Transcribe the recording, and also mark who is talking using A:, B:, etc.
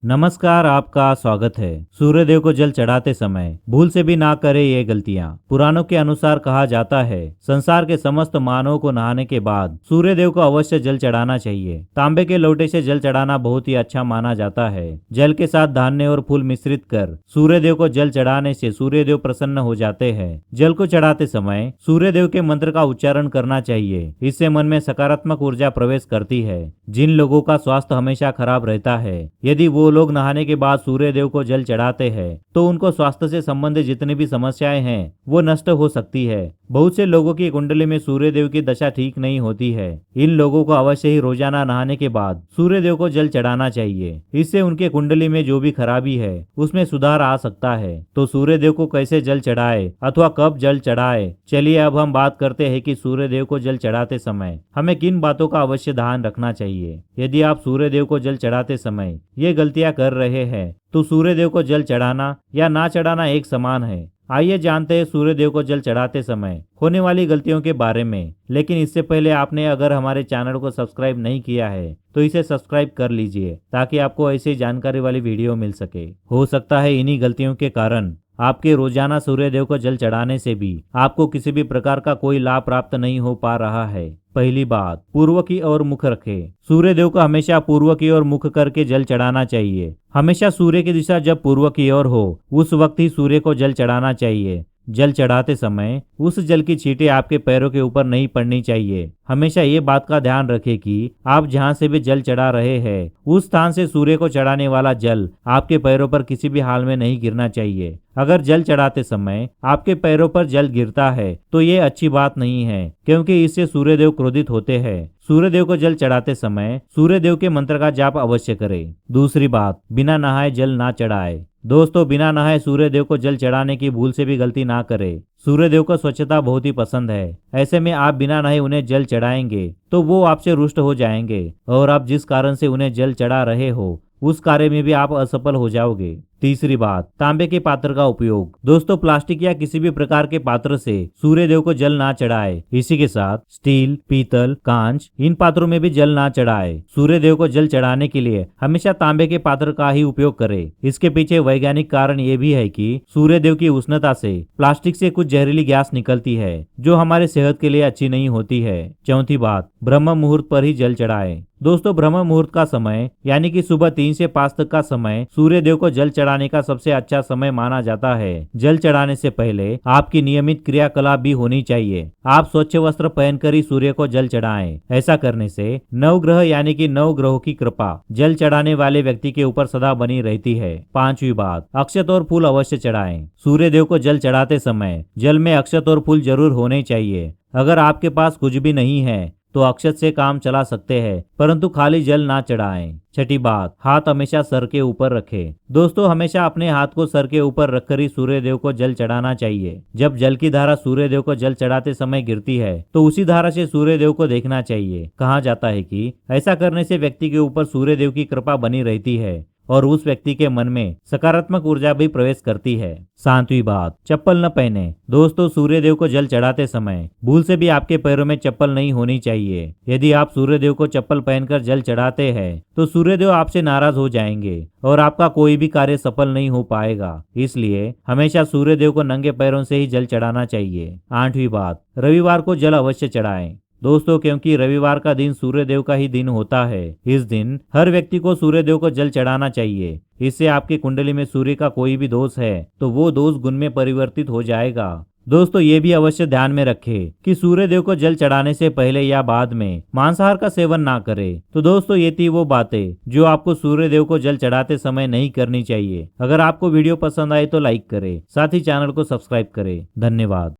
A: नमस्कार, आपका स्वागत है। सूर्यदेव को जल चढ़ाते समय भूल से भी ना करे ये गलतियां। पुराणों के अनुसार कहा जाता है, संसार के समस्त मानवों को नहाने के बाद सूर्यदेव को अवश्य जल चढ़ाना चाहिए। तांबे के लोटे से जल चढ़ाना बहुत ही अच्छा माना जाता है। जल के साथ धान्य और फूल मिश्रित कर सूर्यदेव को जल चढ़ाने से सूर्यदेव प्रसन्न हो जाते हैं। जल को चढ़ाते समय सूर्यदेव के मंत्र का उच्चारण करना चाहिए। इससे मन में सकारात्मक ऊर्जा प्रवेश करती है। जिन लोगों का स्वास्थ्य हमेशा खराब रहता है, यदि वो लोग नहाने के बाद सूर्यदेव को जल चढ़ाते हैं तो उनको स्वास्थ्य से संबंधित जितनी भी समस्याएं हैं वो नष्ट हो सकती है। बहुत से लोगों की कुंडली में सूर्यदेव की दशा ठीक नहीं होती है। इन लोगों को अवश्य ही रोजाना नहाने के बाद सूर्यदेव को जल चढ़ाना चाहिए। इससे उनके कुंडली में जो भी खराबी है उसमें सुधार आ सकता है। तो सूर्यदेव को कैसे जल चढ़ाए अथवा कब जल चढ़ाए, चलिए अब हम बात करते हैं कि सूर्यदेव को जल चढ़ाते समय हमें किन बातों का अवश्य ध्यान रखना चाहिए। यदि आप सूर्यदेव को जल चढ़ाते समय ये गलतियां कर रहे हैं तो सूर्यदेव को जल चढ़ाना या ना चढ़ाना एक समान है। आइए जानते हैं सूर्यदेव को जल चढ़ाते समय होने वाली गलतियों के बारे में। लेकिन इससे पहले आपने अगर हमारे चैनल को सब्सक्राइब नहीं किया है तो इसे सब्सक्राइब कर लीजिए ताकि आपको ऐसी जानकारी वाली वीडियो मिल सके। हो सकता है इन्हीं गलतियों के कारण आपके रोजाना सूर्यदेव को जल चढ़ाने से भी आपको किसी भी प्रकार का कोई लाभ प्राप्त नहीं हो पा रहा है। पहली बात, पूर्व की ओर मुख रखें। सूर्यदेव को हमेशा पूर्व की ओर मुख करके जल चढ़ाना चाहिए। हमेशा सूर्य की दिशा जब पूर्व की ओर हो उस वक्त ही सूर्य को जल चढ़ाना चाहिए। जल चढ़ाते समय उस जल की छींटें आपके पैरों के ऊपर नहीं पड़नी चाहिए। हमेशा ये बात का ध्यान रखें कि आप जहां से भी जल चढ़ा रहे हैं उस स्थान से सूर्य को चढ़ाने वाला जल आपके पैरों पर किसी भी हाल में नहीं गिरना चाहिए। अगर जल चढ़ाते समय आपके पैरों पर जल गिरता है तो ये अच्छी बात नहीं है, क्योंकि इससे सूर्यदेव क्रोधित होते हैं। सूर्यदेव को जल चढ़ाते समय सूर्यदेव के मंत्र का जाप अवश्य करें। दूसरी बात, बिना नहाए जल ना चढ़ाए। दोस्तों, बिना नहाए सूर्यदेव को जल चढ़ाने की भूल से भी गलती ना करें। सूर्यदेव को स्वच्छता बहुत ही पसंद है। ऐसे में आप बिना नहाए उन्हें जल चढ़ाएंगे तो वो आपसे रुष्ट हो जाएंगे और आप जिस कारण से उन्हें जल चढ़ा रहे हो उस कार्य में भी आप असफल हो जाओगे। तीसरी बात, तांबे के पात्र का उपयोग। दोस्तों, प्लास्टिक या किसी भी प्रकार के पात्र से सूर्यदेव को जल ना चढ़ाए। इसी के साथ स्टील, पीतल, कांच इन पात्रों में भी जल ना चढ़ाए। सूर्यदेव को जल चढ़ाने के लिए हमेशा तांबे के पात्र का ही उपयोग करें। इसके पीछे वैज्ञानिक कारण ये भी है कि सूर्यदेव की उष्णता से प्लास्टिक से कुछ जहरीली गैस निकलती है जो हमारे सेहत के लिए अच्छी नहीं होती है। चौथी बात, ब्रह्म मुहूर्त पर ही जल चढ़ाए। दोस्तों, ब्रह्म मुहूर्त का समय यानी कि सुबह 3 से 5 तक का समय सूर्यदेव को जल चढ़ाने का सबसे अच्छा समय माना जाता है। जल चढ़ाने से पहले आपकी नियमित क्रियाकलाप भी होनी चाहिए। आप स्वच्छ वस्त्र पहनकर ही सूर्य को जल चढ़ाएं। ऐसा करने से नवग्रह यानी कि 9 ग्रहों की कृपा जल चढ़ाने वाले व्यक्ति के ऊपर सदा बनी रहती है। पांचवी बात, अक्षत और फूल अवश्य चढ़ाएं। सूर्यदेव को जल चढ़ाते समय जल में अक्षत और फूल जरूर होने चाहिए। अगर आपके पास कुछ भी नहीं है तो अक्षत से काम चला सकते हैं, परंतु खाली जल ना चढ़ाएं। छठी बात, हाथ हमेशा सर के ऊपर रखें। दोस्तों, हमेशा अपने हाथ को सर के ऊपर रखकर ही सूर्यदेव को जल चढ़ाना चाहिए। जब जल की धारा सूर्यदेव को जल चढ़ाते समय गिरती है तो उसी धारा से सूर्यदेव को देखना चाहिए। कहा जाता है कि ऐसा करने से व्यक्ति के ऊपर सूर्यदेव की कृपा बनी रहती है और उस व्यक्ति के मन में सकारात्मक ऊर्जा भी प्रवेश करती है। सातवीं बात, चप्पल न पहने। दोस्तों, सूर्यदेव को जल चढ़ाते समय भूल से भी आपके पैरों में चप्पल नहीं होनी चाहिए। यदि आप सूर्यदेव को चप्पल पहनकर जल चढ़ाते हैं तो सूर्यदेव आपसे नाराज हो जाएंगे और आपका कोई भी कार्य सफल नहीं हो पाएगा। इसलिए हमेशा सूर्यदेव को नंगे पैरों से ही जल चढ़ाना चाहिए। आठवीं बात, रविवार को जल अवश्य चढ़ाएं। दोस्तों, क्योंकि रविवार का दिन सूर्यदेव का ही दिन होता है, इस दिन हर व्यक्ति को सूर्यदेव को जल चढ़ाना चाहिए। इससे आपकी कुंडली में सूर्य का कोई भी दोष है तो वो दोष गुण में परिवर्तित हो जाएगा। दोस्तों, ये भी अवश्य ध्यान में रखें कि सूर्यदेव को जल चढ़ाने से पहले या बाद में मांसाहार का सेवन ना करें। तो दोस्तों, ये थी वो बातें जो आपको सूर्यदेव को जल चढ़ाते समय नहीं करनी चाहिए। अगर आपको वीडियो पसंद आए तो लाइक करें, साथ ही चैनल को सब्सक्राइब करें। धन्यवाद।